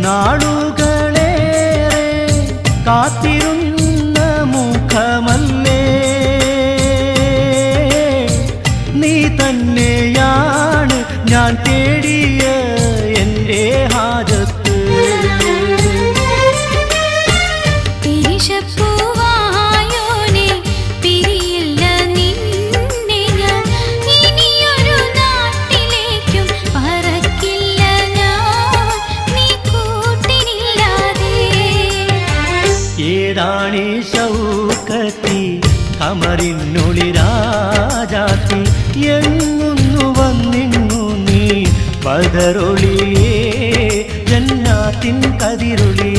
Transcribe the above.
നാളുകളേറെ കാത്തിരുന്ന മുഖമല്ലേ നീ തന്നെയാണ് ഞാൻ തേടിയ എൻ്റെ ഹാജത്ത്. ഏതാണീ ശൗക്കത്തി കമറിനുളിരാജാത്തി എങ്ങുന്നു വന്നിങ്ങു നീ ബദറൊളിയേ ജന്നാത്തിൻ കതിരൊളി.